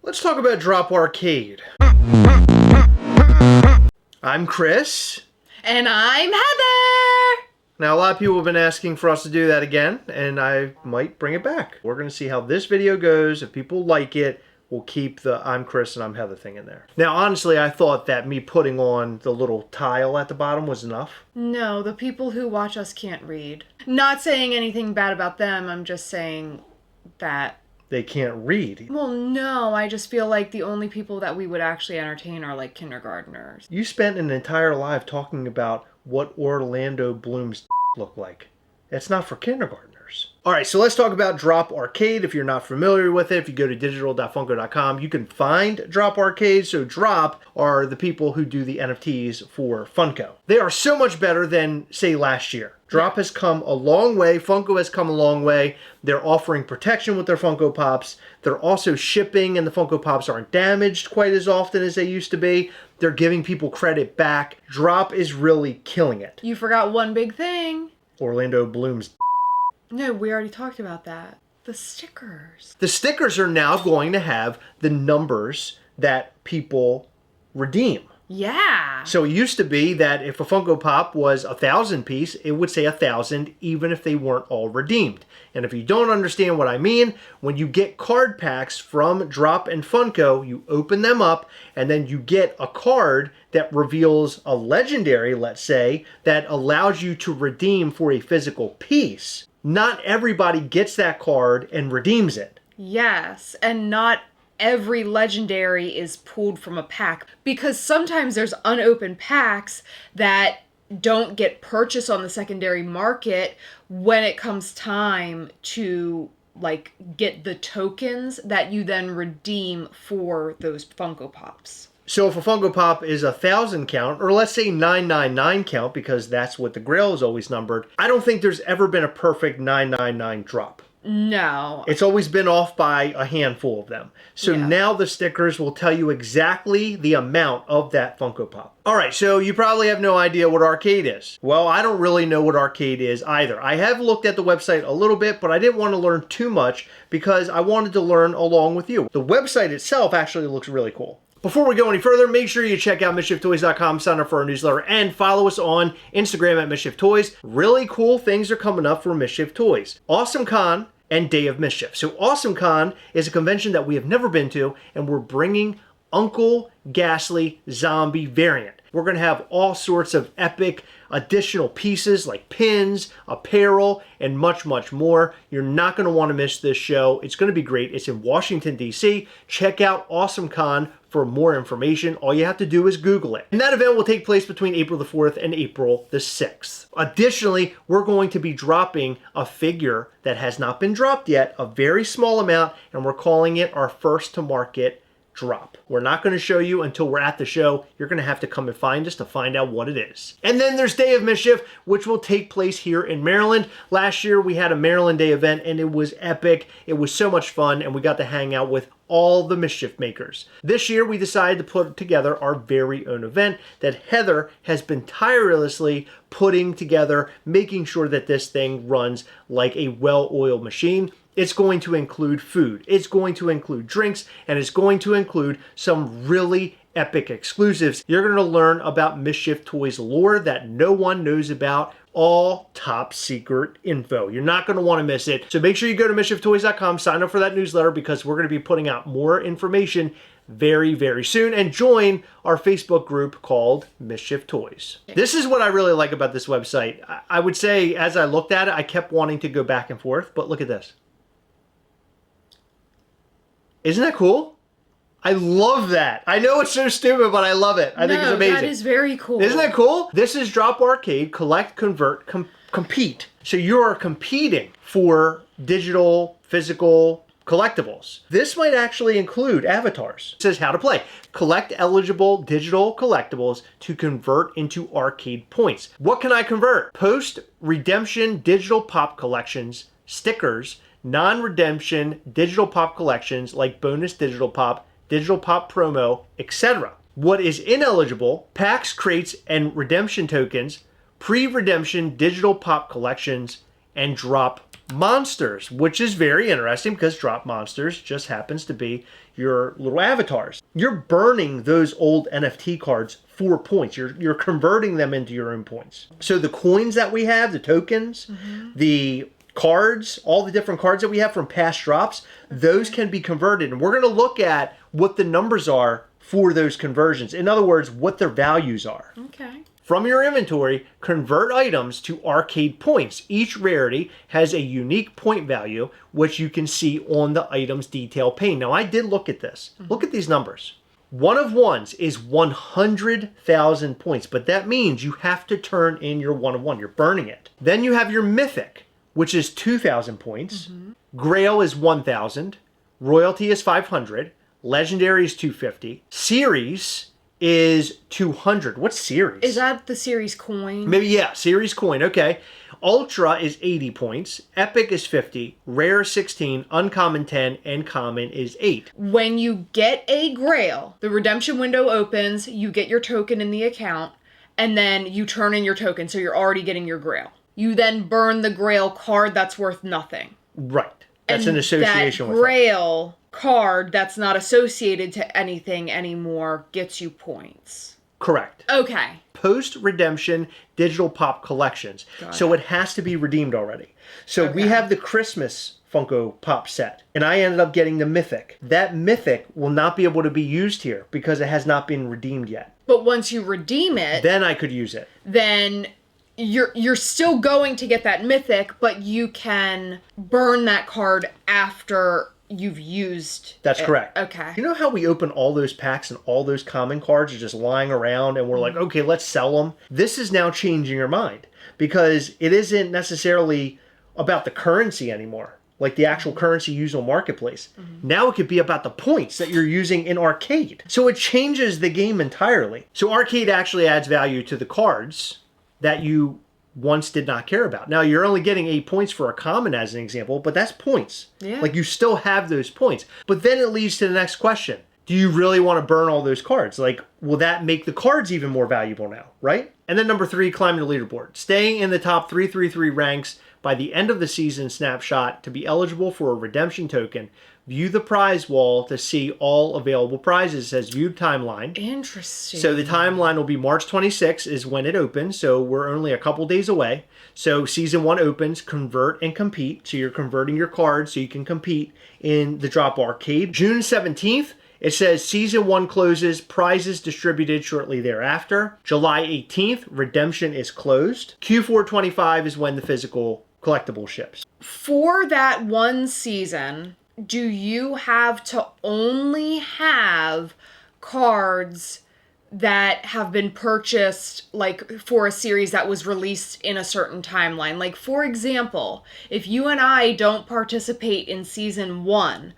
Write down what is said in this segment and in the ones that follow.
Let's talk about Droppp Arcade. I'm Chris. And I'm Heather! Now, a lot of people have been asking for us to do that again, and I might bring it back. We're going to see how this video goes. If people like it, we'll keep the I'm Chris and I'm Heather thing in there. Now, honestly, I thought that me putting on the little tile at the bottom was enough. No, the people who watch us can't read. Not saying anything bad about them, I'm just saying that... They can't read. Well, no, I just feel like the only people that we would actually entertain are like kindergartners. You spent an entire life talking about what Orlando Bloom's look like. It's not for kindergartners. All right, so let's talk about Droppp Arcade. If you're not familiar with it, if you go to digital.funko.com, you can find Droppp Arcade. So Droppp are the people who do the NFTs for Funko. They are so much better than, say, last year. Droppp has come a long way. Funko has come a long way. They're offering protection with their Funko Pops. They're also shipping, and the Funko Pops aren't damaged quite as often as they used to be. They're giving people credit back. Droppp is really killing it. You forgot one big thing. Orlando Bloom's. No, we already talked about that. The stickers. The stickers are now going to have the numbers that people redeem. Yeah. So it used to be that if a Funko Pop was 1,000 piece, it would say 1,000 even if they weren't all redeemed. And if you don't understand what I mean, when you get card packs from Droppp and Funko, you open them up and then you get a card that reveals a legendary, let's say, that allows you to redeem for a physical piece. Not everybody gets that card and redeems it. Yes, and not every legendary is pulled from a pack, because sometimes there's unopened packs that don't get purchased on the secondary market when it comes time to like get the tokens that you then redeem for those Funko Pops. So if a Funko Pop is 1,000 count, or let's say 999 count, because that's what the Grail is always numbered, I don't think there's ever been a perfect 999 drop. No. It's always been off by a handful of them. So now the stickers will tell you exactly the amount of that Funko Pop. All right, so you probably have no idea what Arcade is. Well, I don't really know what Arcade is either. I have looked at the website a little bit, but I didn't want to learn too much because I wanted to learn along with you. The website itself actually looks really cool. Before we go any further, make sure you check out MischiefToys.com, sign up for our newsletter, and follow us on Instagram at Mischief Toys. Really cool things are coming up for Mischief Toys. Awesome Con and Day of Mischief. So Awesome Con is a convention that we have never been to, and we're bringing Uncle Ghastly Zombie variant. We're going to have all sorts of epic additional pieces like pins, apparel, and much, much more. You're not going to want to miss this show. It's going to be great. It's in Washington, D.C. Check out Awesome Con for more information. All you have to do is Google it. And that event will take place between April the 4th and April the 6th. Additionally, we're going to be dropping a figure that has not been dropped yet, a very small amount, and we're calling it our first to market drop. We're not going to show you until we're at the show. You're going to have to come and find us to find out what it is. And then there's Day of Mischief, which will take place here in Maryland. Last year we had a Maryland Day event and it was epic. It was so much fun and we got to hang out with all the Mischief makers. This year we decided to put together our very own event that Heather has been tirelessly putting together, making sure that this thing runs like a well-oiled machine. It's going to include food, it's going to include drinks, and it's going to include some really epic exclusives. You're going to learn about Mischief Toys lore that no one knows about, all top secret info. You're not going to want to miss it. So make sure you go to MischiefToys.com, sign up for that newsletter because we're going to be putting out more information very, very soon, and join our Facebook group called Mischief Toys. This is what I really like about this website. I would say as I looked at it, I kept wanting to go back and forth, but look at this. Isn't that cool? I love that. I know it's so stupid, but I love it. I think it's amazing. That is very cool. Isn't that cool? This is Droppp Arcade, collect, convert, compete. So you are competing for digital, physical collectibles. This might actually include avatars. It says how to play. Collect eligible digital collectibles to convert into arcade points. What can I convert? Post-redemption digital pop collections, stickers, non-redemption digital pop collections like bonus digital pop promo, etc. What is ineligible? Packs, crates, and redemption tokens, pre-redemption digital pop collections, and drop monsters, which is very interesting because drop monsters just happens to be your little avatars. You're burning those old NFT cards for points. You're converting them into your own points. So the coins that we have, the tokens, the cards, all the different cards that we have from past drops, those can be converted. And we're going to look at what the numbers are for those conversions. In other words, what their values are. Okay. From your inventory, convert items to arcade points. Each rarity has a unique point value, which you can see on the item's detail pane. Now, I did look at this. Look at these numbers. One of ones is 100,000 points, but that means you have to turn in your one of one. You're burning it. Then you have your mythic, which is 2,000 points. Grail is 1,000. Royalty is 500. Legendary is 250. Series is 200. What's series? Is that the series coin? Maybe, yeah, series coin. Okay. Ultra is 80 points. Epic is 50. Rare is 16. Uncommon 10. And common is 8. When you get a grail, the redemption window opens, you get your token in the account, and then you turn in your token, so you're already getting your grail. You then burn the grail card that's worth nothing. Right. That's an association with it. That grail card that's not associated to anything anymore gets you points. Correct. Okay. Post-redemption digital pop collections. So it has to be redeemed already. So we have the Christmas Funko Pop set, and I ended up getting the Mythic. That Mythic will not be able to be used here because it has not been redeemed yet. But once you redeem it, then I could use it. Then you're still going to get that Mythic, but you can burn that card after you've used That's it. correct. Okay. You know how we open all those packs and all those common cards are just lying around and we're like, okay, let's sell them? This is now changing your mind because it isn't necessarily about the currency anymore, like the actual currency used on Marketplace. Now it could be about the points that you're using in Arcade. So it changes the game entirely. So Arcade actually adds value to the cards that you once did not care about. Now, you're only getting 8 points for a common as an example, but that's points. Yeah. Like, you still have those points. But then it leads to the next question. Do you really want to burn all those cards? Like, will that make the cards even more valuable now, right? And then number 3, climbing the leaderboard. Staying in the top 333 ranks by the end of the season snapshot to be eligible for a redemption token. View the prize wall to see all available prizes. It says view timeline. Interesting. So the timeline will be March 26th is when it opens. So we're only a couple days away. So season 1 opens, convert and compete. So you're converting your cards so you can compete in the Drop Arcade. June 17th, it says season 1 closes, prizes distributed shortly thereafter. July 18th, redemption is closed. Q4 25 is when the physical collectible ships. For that one season, do you have to only have cards that have been purchased like for a series that was released in a certain timeline? Like, for example, if you and I don't participate in season 1,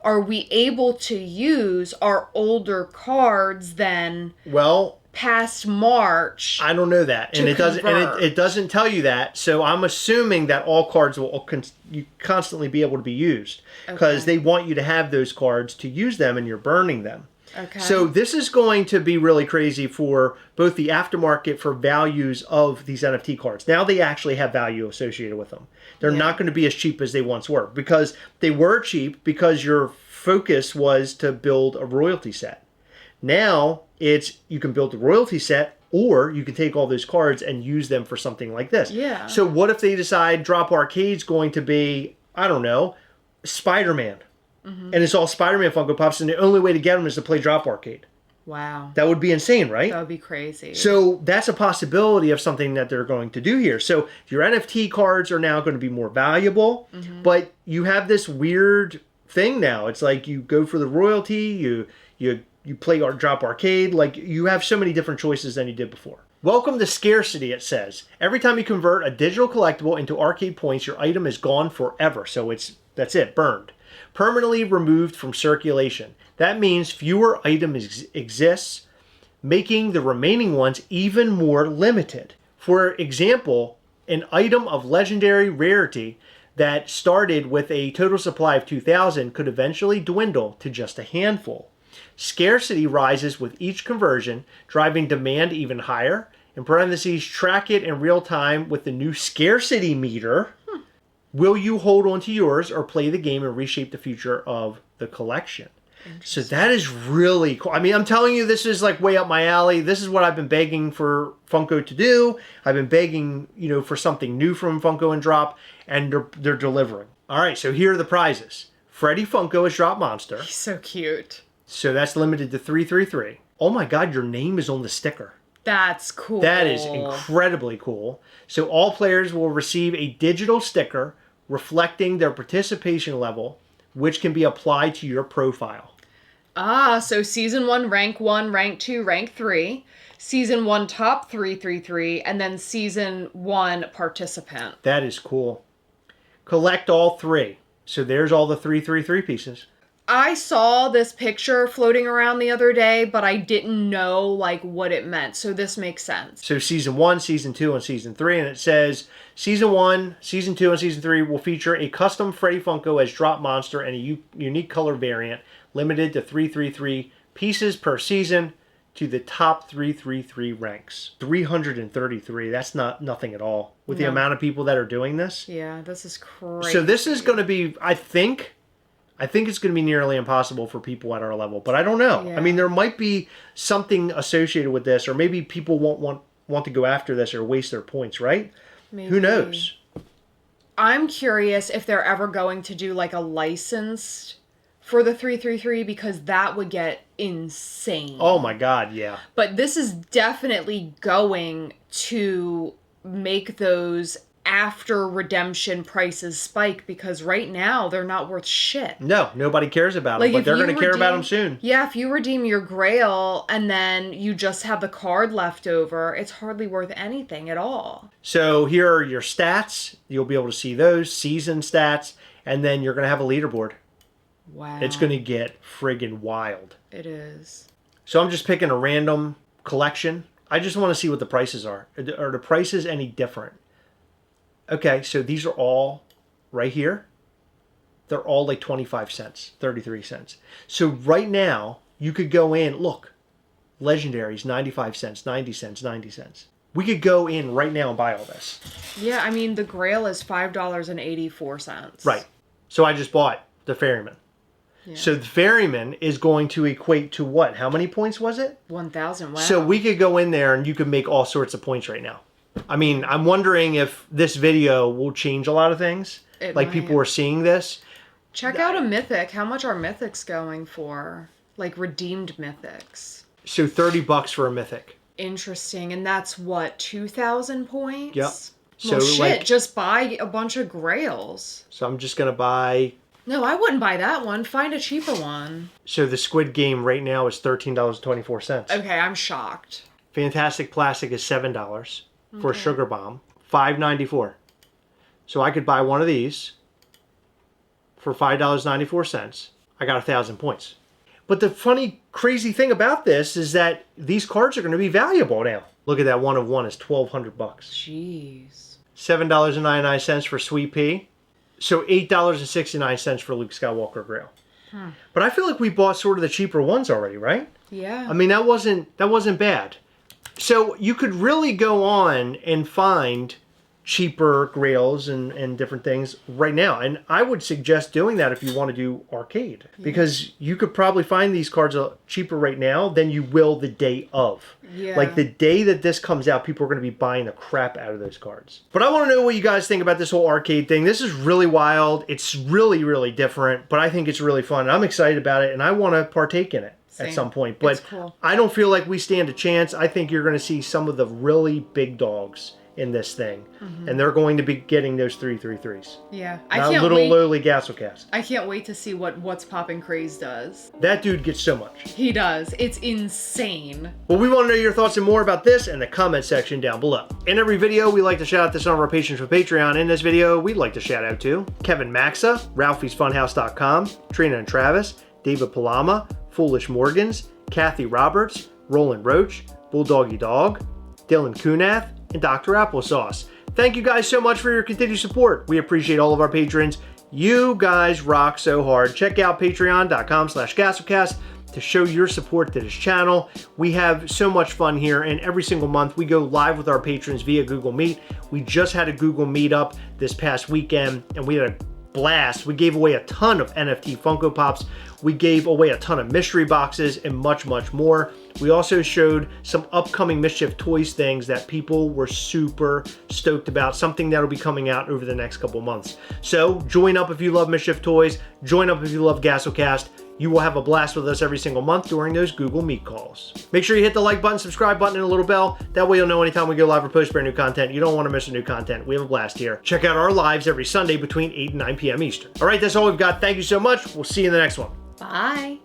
are we able to use our older cards then? Well, past March. I don't know that, and it doesn't. And it doesn't tell you that. So I'm assuming that all cards will constantly be able to be used because they want you to have those cards to use them, and you're burning them. Okay. So this is going to be really crazy for both the aftermarket for values of these NFT cards. Now they actually have value associated with them. They're not going to be as cheap as they once were because they were cheap because your focus was to build a royalty set. Now it's you can build the royalty set or you can take all those cards and use them for something like this. Yeah. So what if they decide Drop Arcade's going to be, I don't know, Spider-Man. And it's all Spider-Man Funko Pops and the only way to get them is to play Drop Arcade. Wow. That would be insane, right? That would be crazy. So that's a possibility of something that they're going to do here. So your NFT cards are now going to be more valuable, but you have this weird thing now. It's like you go for the royalty, you play Drop Arcade, like you have so many different choices than you did before. Welcome to scarcity, it says. Every time you convert a digital collectible into arcade points, your item is gone forever. So that's it, burned. Permanently removed from circulation. That means fewer items exists, making the remaining ones even more limited. For example, an item of legendary rarity that started with a total supply of 2,000 could eventually dwindle to just a handful. Scarcity rises with each conversion, driving demand even higher. In parentheses, track it in real time with the new scarcity meter. Will you hold on to yours or play the game and reshape the future of the collection? So that is really cool. I mean, I'm telling you, this is like way up my alley. This is what I've been begging for Funko to do. I've been begging, for something new from Funko and Droppp, and they're delivering. All right, so here are the prizes. Freddy Funko is Droppp Monster. He's so cute. So that's limited to 333. Oh my God, your name is on the sticker. That's cool. That is incredibly cool. So all players will receive a digital sticker reflecting their participation level, which can be applied to your profile. So Season 1, Rank 1, Rank 2, Rank 3. Season 1, Top 333. And then Season 1, Participant. That is cool. Collect all 3. So there's all the 333 pieces. I saw this picture floating around the other day, but I didn't know, what it meant. So this makes sense. So Season 1, Season 2, and Season 3. And it says, Season 1, Season 2, and Season 3 will feature a custom Freddy Funko as Droppp Monster and a unique color variant, limited to 333 pieces per season to the top 333 ranks. 333, that's nothing at all. With the amount of people that are doing this. Yeah, this is crazy. So this is going to be, I think it's going to be nearly impossible for people at our level, but I don't know. Yeah. I mean, there might be something associated with this, or maybe people won't want to go after this or waste their points, right? Maybe. Who knows? I'm curious if they're ever going to do a licensed for the 333, because that would get insane. Oh my God, yeah. But this is definitely going to make those after redemption prices spike, because right now they're not worth shit. No, nobody cares about them, but they're going to care about them soon. Yeah, if you redeem your Grail and then you just have the card left over, it's hardly worth anything at all. So here are your stats. You'll be able to see those, season stats, and then you're going to have a leaderboard. Wow. It's going to get friggin' wild. It is. So I'm just picking a random collection. I just want to see what the prices are. Are the prices any different? Okay, so these are all right here. They're all like 25 cents, 33 cents. So right now, you could go in, look, Legendaries, 95 cents, 90 cents, 90 cents. We could go in right now and buy all this. Yeah, I mean, the Grail is $5.84. Right. So I just bought the Ferryman. Yeah. So the Ferryman is going to equate to what? How many points was it? 1,000. Wow. So we could go in there and you could make all sorts of points right now. I mean, I'm wondering if this video will change a lot of things. People are seeing this. Check out a Mythic. How much are Mythics going for? Redeemed Mythics. So $30 for a Mythic. Interesting. And that's what, 2,000 points? Yep. So shit, just buy a bunch of Grails. So I'm just going to buy... No, I wouldn't buy that one. Find a cheaper one. So the Squid Game right now is $13.24. Okay, I'm shocked. Fantastic Plastic is $7 for a Sugar Bomb. $5.94. So I could buy one of these for $5.94. I got 1,000 points. But the funny, crazy thing about this is that these cards are going to be valuable now. Look at that, one of one is $1,200. Jeez. $7.99 for Sweet Pea. So $8.69 for Luke Skywalker Grail. But I feel like we bought sort of the cheaper ones already, right? Yeah. I mean, that wasn't bad. So you could really go on and find cheaper Grails and different things right now. And I would suggest doing that if you want to do arcade. Because you could probably find these cards cheaper right now than you will the day of. Yeah. Like the day that this comes out, people are going to be buying the crap out of those cards. But I want to know what you guys think about this whole arcade thing. This is really wild. It's really, really different. But I think it's really fun. I'm excited about it. And I want to partake in it. At some point. But cool. I don't feel like we stand a chance. I think you're going to see some of the really big dogs in this thing. And they're going to be getting those 333s. Yeah. Not little lowly Gastlecast. I can't wait to see what What's Poppin' Craze does. That dude gets so much. He does. It's insane. Well, we want to know your thoughts and more about this in the comment section down below. In every video, we like to shout out to some of our patrons from Patreon. In this video, we'd like to shout out to Kevin Maxa, Ralphie'sFunhouse.com, Trina and Travis, David Palama, Foolish Morgans, Kathy Roberts, Roland Roach, Bulldoggy Dog, Dylan Kunath, and Dr. Applesauce. Thank you guys so much for your continued support. We appreciate all of our patrons. You guys rock so hard. Check out patreon.com/Gastlecast to show your support to this channel. We have so much fun here, and every single month we go live with our patrons via Google Meet. We just had a Google Meetup this past weekend, and we had a blast. We gave away a ton of NFT Funko Pops. We gave away a ton of mystery boxes and much, much more. We also showed some upcoming Mischief Toys things that people were super stoked about, something that'll be coming out over the next couple months. So join up if you love Mischief Toys, join up if you love Gastlecast. You will have a blast with us every single month during those Google Meet calls. Make sure you hit the like button, subscribe button, and a little bell. That way you'll know anytime we go live or post brand new content. You don't want to miss the new content. We have a blast here. Check out our lives every Sunday between 8 and 9 p.m. Eastern. All right, that's all we've got. Thank you so much. We'll see you in the next one. Bye.